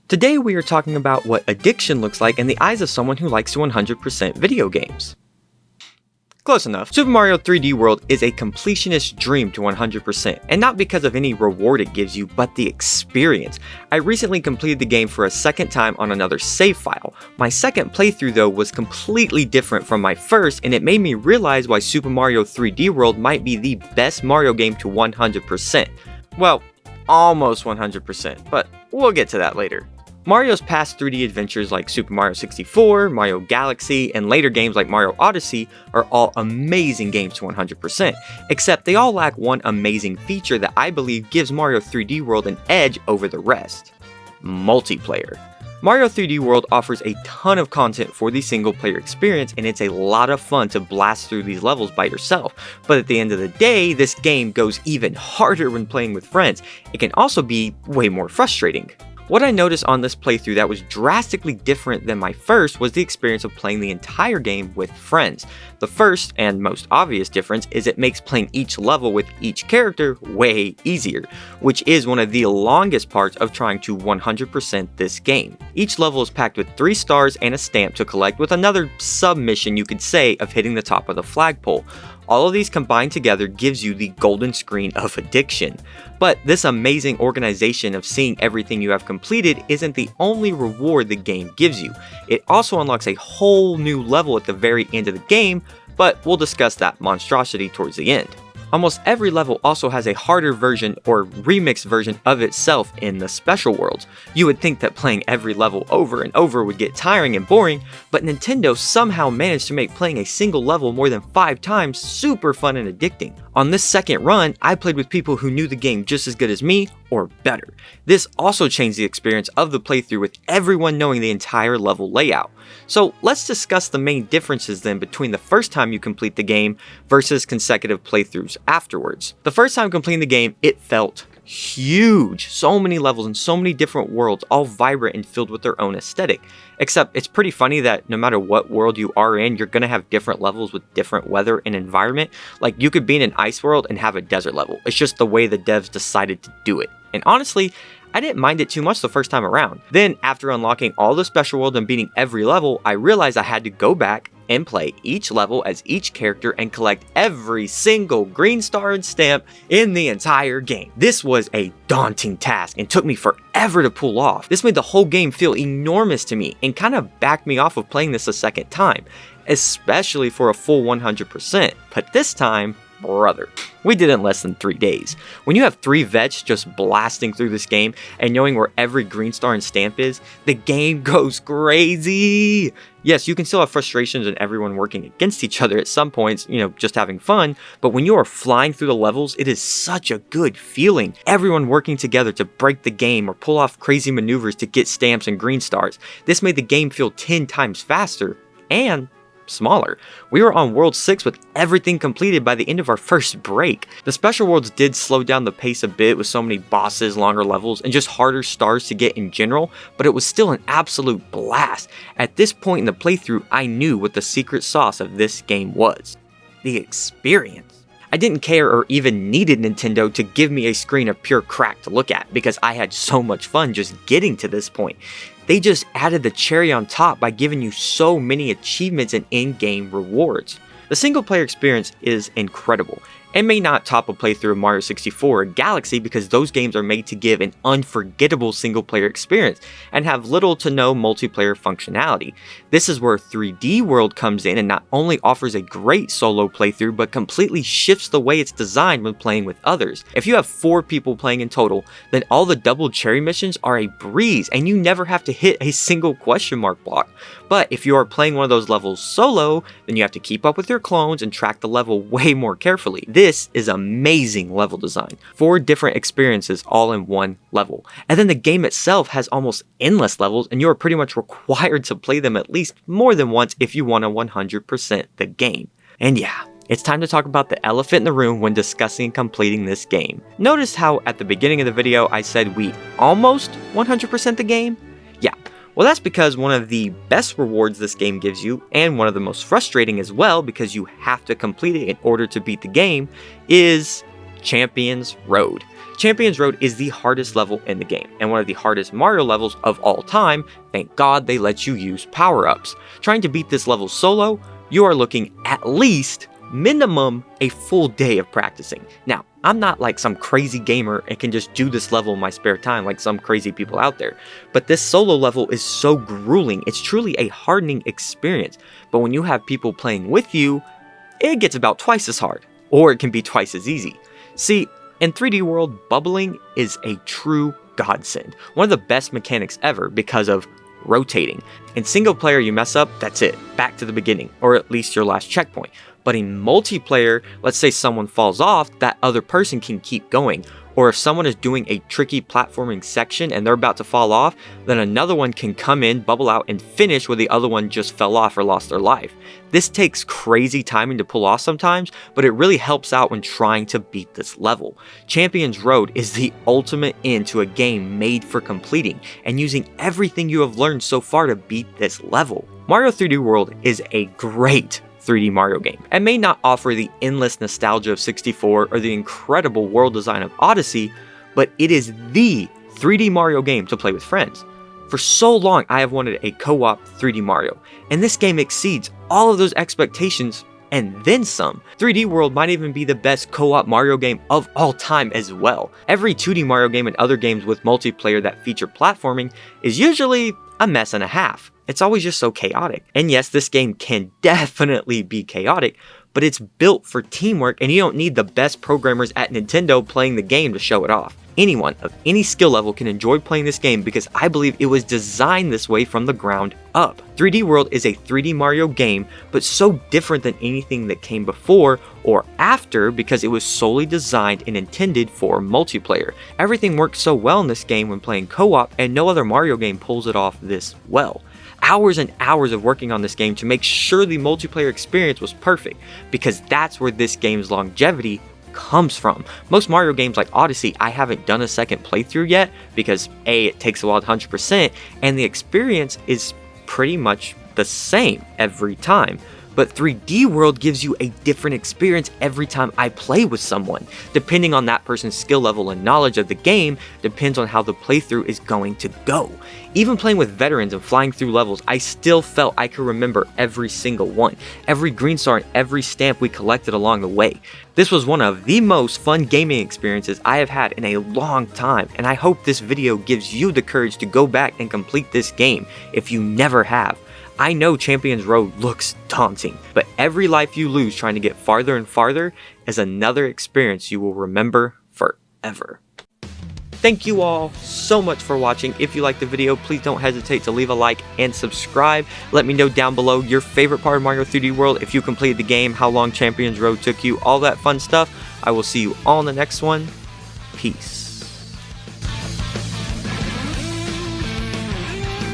Today we are talking about what addiction looks like in the eyes of someone who likes to 100% video games. Close enough. Super Mario 3D World is a completionist dream to 100%, and not because of any reward it gives you, but the experience. I recently completed the game for a second time on another save file. My second playthrough though was completely different from my first, and it made me realize why Super Mario 3D World might be the best Mario game to 100%. Well, almost 100%, but we'll get to that later. Mario's past 3D adventures like Super Mario 64, Mario Galaxy, and later games like Mario Odyssey are all amazing games to 100%, except they all lack one amazing feature that I believe gives Mario 3D World an edge over the rest: multiplayer. Mario 3D World offers a ton of content for the single player experience, and it's a lot of fun to blast through these levels by yourself, but at the end of the day, this game goes even harder when playing with friends. It can also be way more frustrating. What I noticed on this playthrough that was drastically different than my first was the experience of playing the entire game with friends. The first and most obvious difference is it makes playing each level with each character way easier, which is one of the longest parts of trying to 100% this game. Each level is packed with 3 stars and a stamp to collect, with another sub-mission you could say of hitting the top of the flagpole. All of these combined together gives you the golden screen of addiction. But this amazing organization of seeing everything you have completed isn't the only reward the game gives you. It also unlocks a whole new level at the very end of the game, but we'll discuss that monstrosity towards the end. Almost every level also has a harder version or remixed version of itself in the special worlds. You would think that playing every level over and over would get tiring and boring, but Nintendo somehow managed to make playing a single level more than 5 times super fun and addicting. On this second run, I played with people who knew the game just as good as me, or better. This also changed the experience of the playthrough with everyone knowing the entire level layout. So let's discuss the main differences then between the first time you complete the game versus consecutive playthroughs afterwards. The first time completing the game, it felt huge. So many levels and so many different worlds, all vibrant and filled with their own aesthetic. Except it's pretty funny that no matter what world you are in, you're gonna have different levels with different weather and environment. Like you could be in an ice world and have a desert level. It's just the way the devs decided to do it. And honestly, I didn't mind it too much the first time around. Then, after unlocking all the special world and beating every level, I realized I had to go back and play each level as each character and collect every single green star and stamp in the entire game. This was a daunting task and took me forever to pull off. This made the whole game feel enormous to me and kind of backed me off of playing this a second time, especially for a full 100%. But this time, brother, we did it in less than 3 days. When you have 3 vets just blasting through this game and knowing where every green star and stamp is, the game goes crazy. Yes, you can still have frustrations and everyone working against each other at some points, just having fun, but when you are flying through the levels, it is such a good feeling. Everyone working together to break the game or pull off crazy maneuvers to get stamps and green stars. This made the game feel 10 times faster and smaller. We were on World 6 with everything completed by the end of our first break. The special worlds did slow down the pace a bit with so many bosses, longer levels, and just harder stars to get in general, but it was still an absolute blast. At this point in the playthrough, I knew what the secret sauce of this game was: the experience. I didn't care or even needed Nintendo to give me a screen of pure crack to look at because I had so much fun just getting to this point. They just added the cherry on top by giving you so many achievements and in-game rewards. The single player experience is incredible. It may not top a playthrough of Mario 64 or Galaxy because those games are made to give an unforgettable single player experience and have little to no multiplayer functionality. This is where 3D World comes in and not only offers a great solo playthrough but completely shifts the way it's designed when playing with others. If you have 4 people playing in total, then all the double cherry missions are a breeze and you never have to hit a single question mark block. But if you are playing one of those levels solo, then you have to keep up with your clones and track the level way more carefully. This is amazing level design. 4 different experiences all in one level. And then the game itself has almost endless levels and you are pretty much required to play them at least more than once if you want to 100% the game. And yeah, it's time to talk about the elephant in the room when discussing completing this game. Notice how at the beginning of the video I said we almost 100% the game? Yeah. Well, that's because one of the best rewards this game gives you, and one of the most frustrating as well because you have to complete it in order to beat the game, is Champions Road. Champions Road is the hardest level in the game, and one of the hardest Mario levels of all time. Thank God they let you use power-ups. Trying to beat this level solo, you are looking at least minimum a full day of practicing. Now, I'm not like some crazy gamer and can just do this level in my spare time like some crazy people out there, but this solo level is so grueling. It's truly a hardening experience, but when you have people playing with you, it gets about twice as hard, or it can be twice as easy. See, in 3D World, bubbling is a true godsend. One of the best mechanics ever because of rotating. In single player, you mess up, that's it, back to the beginning, or at least your last checkpoint. But in multiplayer, let's say someone falls off, that other person can keep going. Or if someone is doing a tricky platforming section and they're about to fall off, then another one can come in, bubble out, and finish where the other one just fell off or lost their life. This takes crazy timing to pull off sometimes, but it really helps out when trying to beat this level. Champions Road is the ultimate end to a game made for completing and using everything you have learned so far to beat this level. Mario 3D World is a great 3D Mario game, and may not offer the endless nostalgia of 64 or the incredible world design of Odyssey, but it is the 3D Mario game to play with friends. For so long, I have wanted a co-op 3D Mario, and this game exceeds all of those expectations and then some. 3D World might even be the best co-op Mario game of all time as well. Every 2D Mario game and other games with multiplayer that feature platforming is usually a mess and a half. It's always just so chaotic. And yes, this game can definitely be chaotic, but it's built for teamwork and you don't need the best programmers at Nintendo playing the game to show it off. Anyone of any skill level can enjoy playing this game because I believe it was designed this way from the ground up. 3D World is a 3D Mario game, but so different than anything that came before or after because it was solely designed and intended for multiplayer. Everything works so well in this game when playing co-op, and no other Mario game pulls it off this well. Hours and hours of working on this game to make sure the multiplayer experience was perfect, because that's where this game's longevity comes from. Most Mario games like Odyssey, I haven't done a second playthrough yet because A, it takes a while to 100%, and the experience is pretty much the same every time. But 3D World gives you a different experience every time I play with someone. Depending on that person's skill level and knowledge of the game, depends on how the playthrough is going to go. Even playing with veterans and flying through levels, I still felt I could remember every single one, every green star and every stamp we collected along the way. This was one of the most fun gaming experiences I have had in a long time, and I hope this video gives you the courage to go back and complete this game if you never have. I know Champions Road looks daunting, but every life you lose trying to get farther and farther is another experience you will remember forever. Thank you all so much for watching. If you liked the video, please don't hesitate to leave a like and subscribe. Let me know down below your favorite part of Mario 3D World, if you completed the game, how long Champions Road took you, all that fun stuff. I will see you all in the next one. Peace.